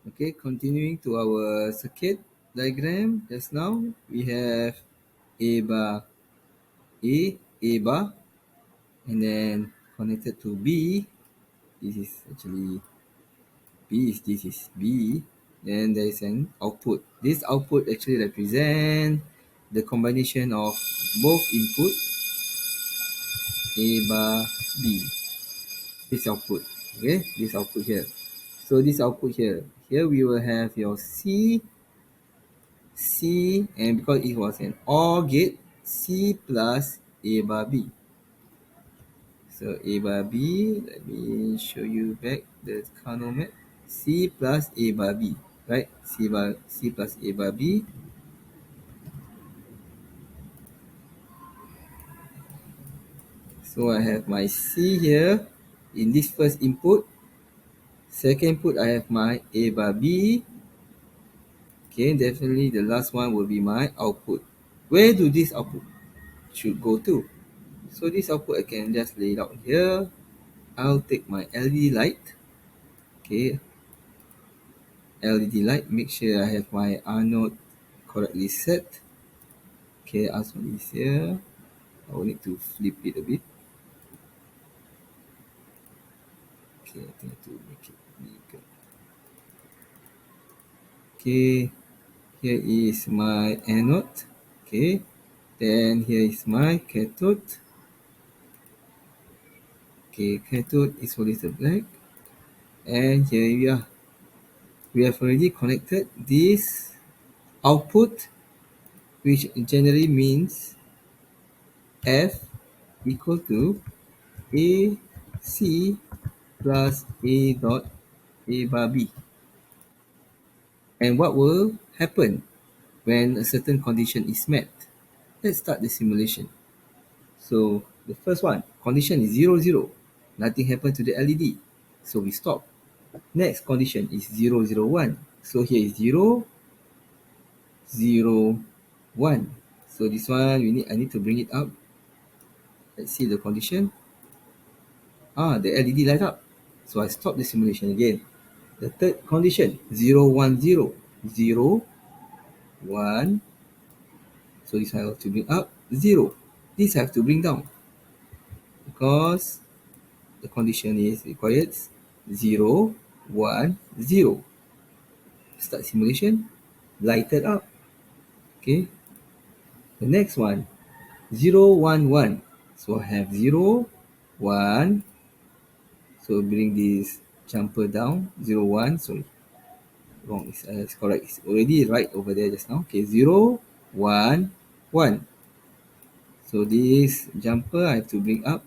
Okay, continuing to our circuit diagram. Just now we have A bar A bar, and then connected to B. This is actually this is B. Then there is an output. This output actually represent the combination of both input A bar B. This output. Okay, this output here. So this output here. Here we will have your C, and because it was an OR gate, C plus A bar B. So A bar B, let me show you back the Carnot map. C plus A bar B, right? C plus A bar B. So I have my C here in this first input. Second input, I have my A bar B. Okay, definitely the last one will be my output. Where do this output should go to? So this output I can just lay it out here. I'll take my LED light. Okay, LED light. Make sure I have my anode correctly set. Okay, as one is here. I will need to flip it a bit. Okay, I think to make it bigger. Okay, here is my anode. Okay, then here is my cathode. Okay, cathode is polyester black. And here we are. We have already connected this output, which generally means F equal to AC plus A dot A bar B. And what will happen when a certain condition is met? Let's start the simulation. So the first one, condition is 0, 0. Nothing happened to the LED. So we stop. Next condition is 0, 0, 1. So here is 0, 0, 1. So this one I need to bring it up. Let's see the condition. The LED light up. So I stop the simulation again. The third condition, 0, 1, 0. 0, 1. So this one I have to bring up. 0. This I have to bring down. Because the condition is required 0, 1, 0. Start simulation. Light it up. Okay. The next one, 0, 1, 1. So I have 0, 1. So bring this jumper down. 0, 1. Sorry. Wrong. It's correct. It's already right over there just now. Okay. 0, 1, 1. So this jumper I have to bring up.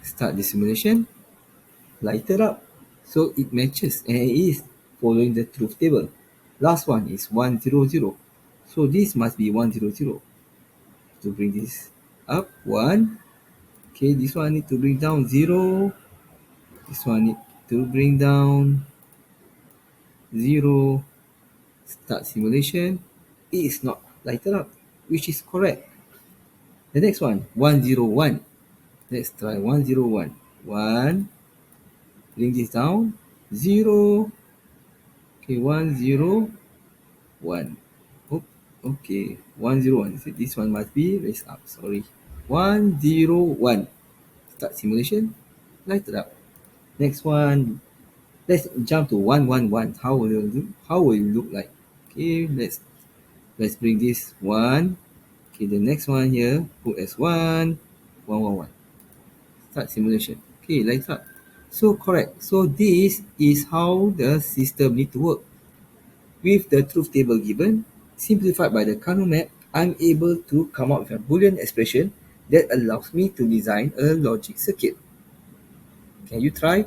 Start the simulation. Light it up. So it matches and it is following the truth table. Last one is 1, 0, 0. So this must be 1, 0, 0. To bring this up, 1. Okay, this one I need to bring down 0. This one I need to bring down 0. Start simulation. It is not lighted up, which is correct. The next one, 1, 0, 1. Let's try 1, 0, 1. 1. Bring this down. 0. Okay, 1, 0, 1. Oh, okay, 1, 0, 1. So this one must be raised up. Sorry. 1, 0, 1. Start simulation. Light it up. Next one. Let's jump to 1, 1, 1. How will it look? How will it look like? Okay, let's bring this 1. Okay, the next one here, put as 1, 1, 1, 1. Start simulation. Okay, light up. So correct. So this is how the system need to work. With the truth table given, simplified by the Carnot map, I'm able to come up with a Boolean expression that allows me to design a logic circuit. Can you try?